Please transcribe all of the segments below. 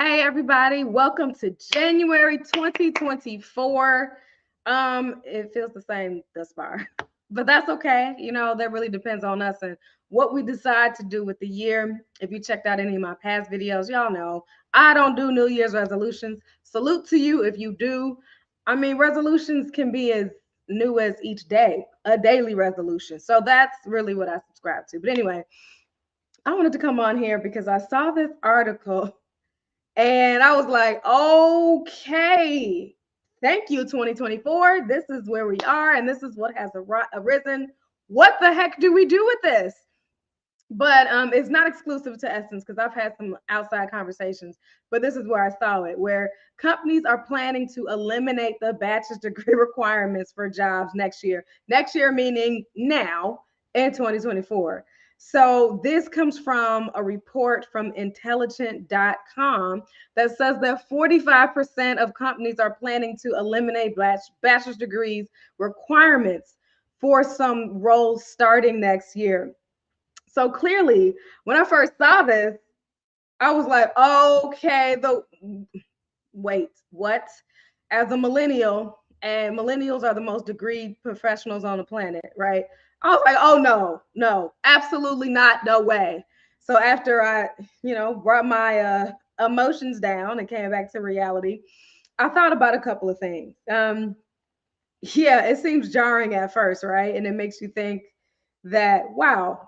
Hey everybody, welcome to January 2024. It feels the same thus far, but that's okay. That really depends on us and what we decide to do with the year. If you checked out any of my past videos, y'all know I don't do New Year's resolutions. Salute to you if you do. I mean, resolutions can be as new as each day, a daily resolution. So that's really what I subscribe to. But anyway, I wanted to come on here because I saw this article and I was like, okay, thank you, 2024. This is where we are, and this is what has arisen. What the heck do we do with this? But it's not exclusive to Essence because I've had some outside conversations, but this is where I saw it, where companies are planning to eliminate the bachelor's degree requirements for jobs next year. Next year, meaning now in 2024. So this comes from a report from intelligent.com that says that 45% of companies are planning to eliminate bachelor's degrees requirements for some roles starting next year. So clearly, when I first saw this, I was like, okay, wait, what? As a millennial, and millennials are the most degreed professionals on the planet, right? I was like, oh no, no, absolutely not, no way. So after I, brought my emotions down and came back to reality, I thought about a couple of things. Yeah, it seems jarring at first, right? And it makes you think that, wow,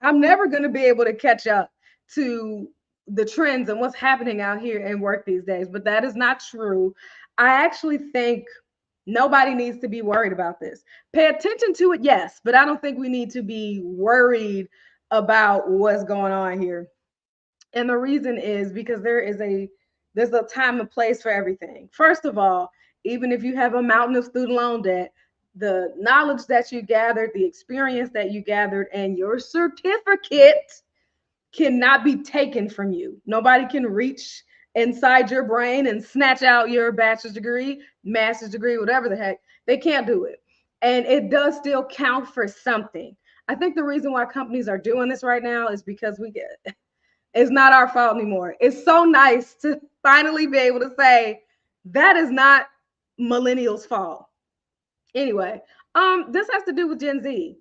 I'm never going to be able to catch up to the trends and what's happening out here in work these days. But that is not true. I actually think nobody needs to be worried about this. Pay attention to it, yes, but I don't think we need to be worried about what's going on here. And the reason is because there's a time and place for everything. First of all, even if you have a mountain of student loan debt, the knowledge that you gathered, the experience that you gathered, and your certificate cannot be taken from you. Nobody can reach inside your brain and snatch out your bachelor's degree, master's degree, whatever the heck. They can't do it. And it does still count for something. I think the reason why companies are doing this right now is because it's not our fault anymore. It's so nice to finally be able to say that is not millennials' fault. Anyway, this has to do with Gen Z,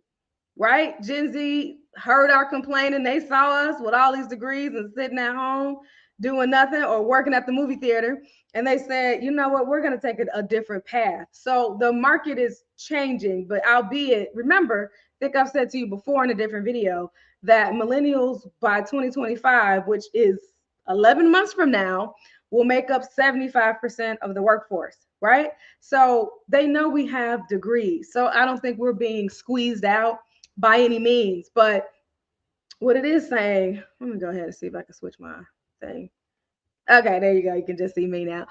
right? Gen Z heard our complaint and they saw us with all these degrees and sitting at home doing nothing or working at the movie theater. And they said, you know what, we're going to take a different path. So the market is changing, but albeit, remember, I think I've said to you before in a different video that millennials by 2025, which is 11 months from now, will make up 75% of the workforce, right? So they know we have degrees. So I don't think we're being squeezed out by any means. But what it is saying, let me go ahead and see if I can switch my thing. Okay, there you go. You can just see me now.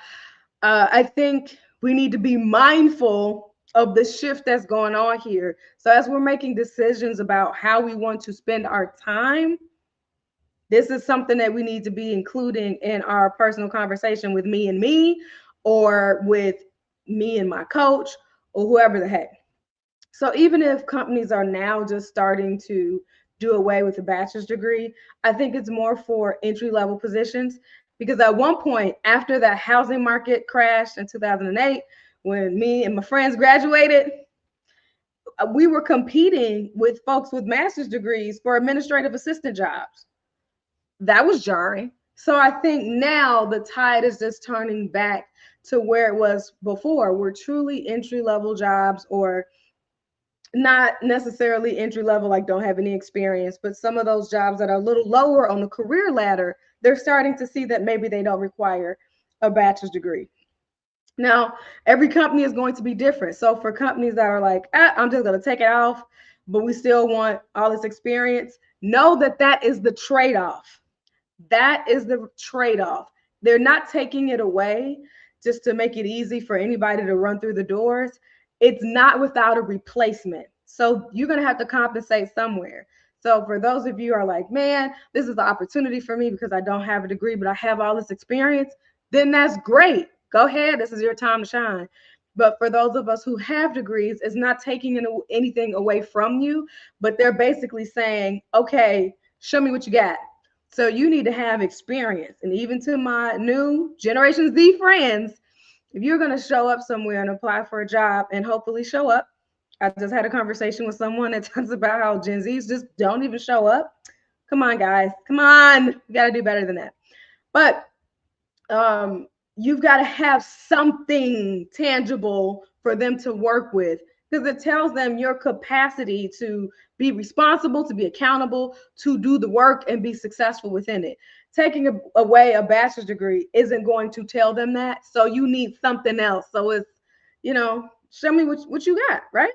I think we need to be mindful of the shift that's going on here. So as we're making decisions about how we want to spend our time, this is something that we need to be including in our personal conversation with me and me, or with me and my coach, or whoever the heck. So even if companies are now just starting to do away with a bachelor's degree, I think it's more for entry level positions because at one point after that housing market crashed in 2008, when me and my friends graduated, we were competing with folks with master's degrees for administrative assistant jobs. That was jarring. So I think now the tide is just turning back to where it was before, where truly entry level jobs, or not necessarily entry level, like don't have any experience, but some of those jobs that are a little lower on the career ladder, they're starting to see that maybe they don't require a bachelor's degree. Now, every company is going to be different. So for companies that are like, I'm just going to take it off, but we still want all this experience, know that that is the trade off. That is the trade off. They're not taking it away just to make it easy for anybody to run through the doors. It's not without a replacement. So you're going to have to compensate somewhere. So for those of you who are like, man, this is the opportunity for me because I don't have a degree, but I have all this experience, then that's great. Go ahead. This is your time to shine. But for those of us who have degrees, it's not taking anything away from you, but they're basically saying, okay, show me what you got. So you need to have experience. And even to my new Generation Z friends, if you're going to show up somewhere and apply for a job and hopefully show up, I just had a conversation with someone that talks about how Gen Zs just don't even show up. Come on, guys. Come on. You got to do better than that. But you've got to have something tangible for them to work with, because it tells them your capacity to be responsible, to be accountable, to do the work and be successful within it. Taking away a bachelor's degree isn't going to tell them that. So you need something else. So it's, show me what you got, right?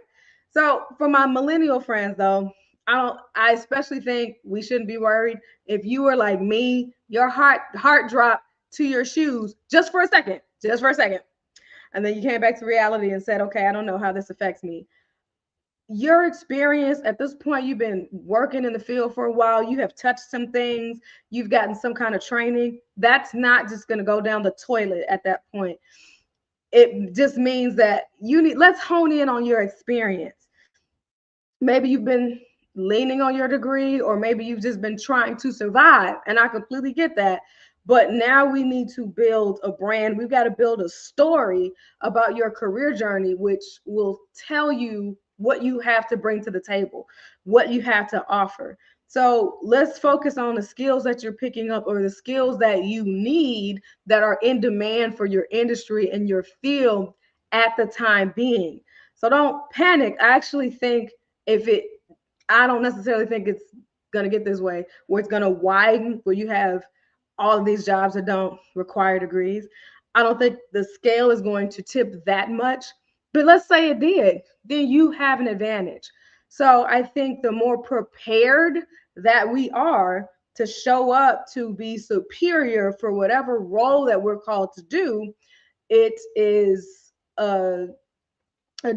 So for my millennial friends though, I especially think we shouldn't be worried. If you were like me, your heart dropped to your shoes just for a second, just for a second. And then you came back to reality and said, okay, I don't know how this affects me. Your experience at this point, you've been working in the field for a while, you have touched some things, you've gotten some kind of training. That's not just going to go down the toilet at that point. It just means that let's hone in on your experience. Maybe you've been leaning on your degree, or maybe you've just been trying to survive. And I completely get that. But now we need to build a brand. We've got to build a story about your career journey, which will tell you what you have to bring to the table, what you have to offer. So let's focus on the skills that you're picking up, or the skills that you need that are in demand for your industry and your field at the time being. So don't panic. I actually think I don't necessarily think it's going to get this way where it's going to widen, where you have all of these jobs that don't require degrees. I don't think the scale is going to tip that much, but let's say it did, then you have an advantage. So I think the more prepared that we are to show up to be superior for whatever role that we're called to do, it is a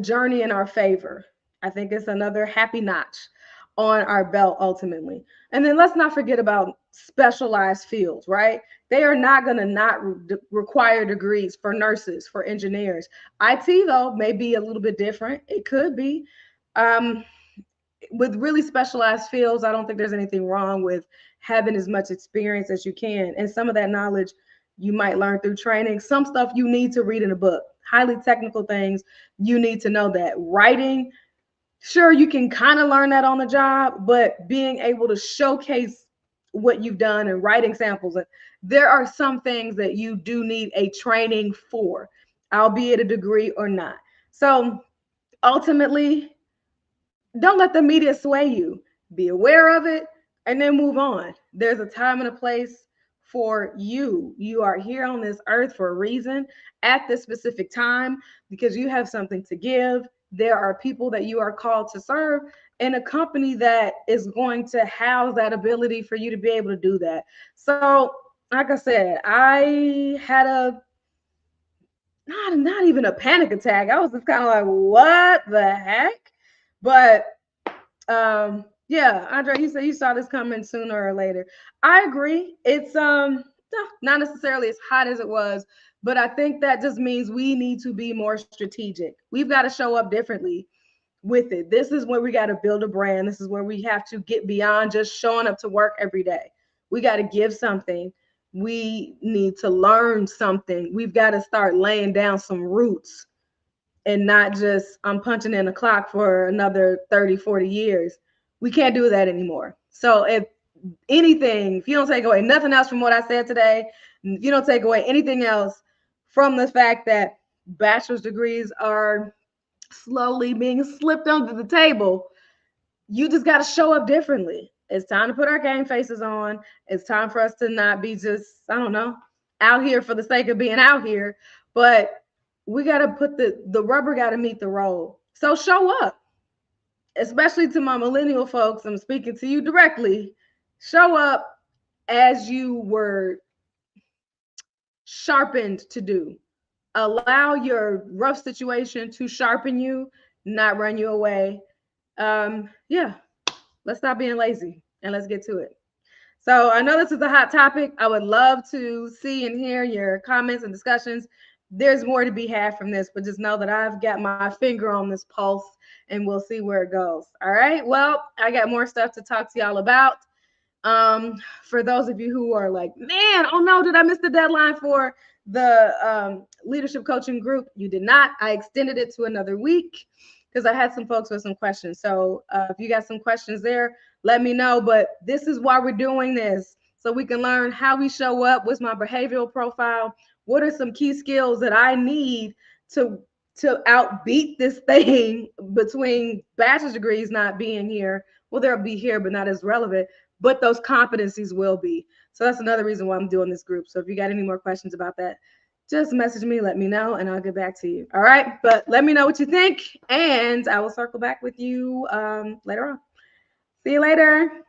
journey in our favor. I think it's another happy notch on our belt ultimately. And then let's not forget about specialized fields, right? They are not going to not require degrees for nurses, for engineers. IT, though, may be a little bit different. It could be. Um, with really specialized fields, I don't think there's anything wrong with having as much experience as you can. And some of that knowledge you might learn through training. Some stuff you need to read in a book. Highly technical things, you need to know that. Writing, sure, you can kind of learn that on the job, but being able to showcase what you've done and writing samples, there are some things that you do need a training for, albeit a degree or not. So ultimately, don't let the media sway you. Be aware of it and then move on. There's a time and a place for you. You are here on this earth for a reason at this specific time, because you have something to give. There are people that you are called to serve, and a company that is going to house that ability for you to be able to do that. So, like I said, I had not even a panic attack. I was just kind of like, what the heck? But yeah, Andre, you said you saw this coming sooner or later. I agree. It's not necessarily as hot as it was, but I think that just means we need to be more strategic. We've got to show up differently with it. This is where we got to build a brand. This is where we have to get beyond just showing up to work every day. We got to give something. We need to learn something. We've got to start laying down some roots, and not just I'm punching in a clock for another 30, 40 years. We can't do that anymore. So if anything, if you don't take away nothing else from what I said today, if you don't take away anything else from the fact that bachelor's degrees are slowly being slipped under the table, you just got to show up differently. It's time to put our game faces on. It's time for us to not be just, I don't know, out here for the sake of being out here, but we got to put the rubber got to meet the road. So show up, especially to my millennial folks. I'm speaking to you directly. Show up as you were sharpened to do. Allow your rough situation to sharpen you, not run you away. Yeah, let's stop being lazy and let's get to it. So I know this is a hot topic. I would love to see and hear your comments and discussions. There's more to be had from this, but just know that I've got my finger on this pulse and we'll see where it goes. All right. Well, I got more stuff to talk to y'all about. For those of you who are like, man, oh no, did I miss the deadline for the leadership coaching group? You did not. I extended it to another week because I had some folks with some questions. So if you got some questions there, let me know. But this is why we're doing this, so we can learn how we show up. What's my behavioral profile? What are some key skills that I need to outbeat this thing between bachelor's degrees not being here? Well, they'll be here, but not as relevant, but those competencies will be. So that's another reason why I'm doing this group. So if you got any more questions about that, just message me, let me know, and I'll get back to you. All right. But let me know what you think, and I will circle back with you later on. See you later.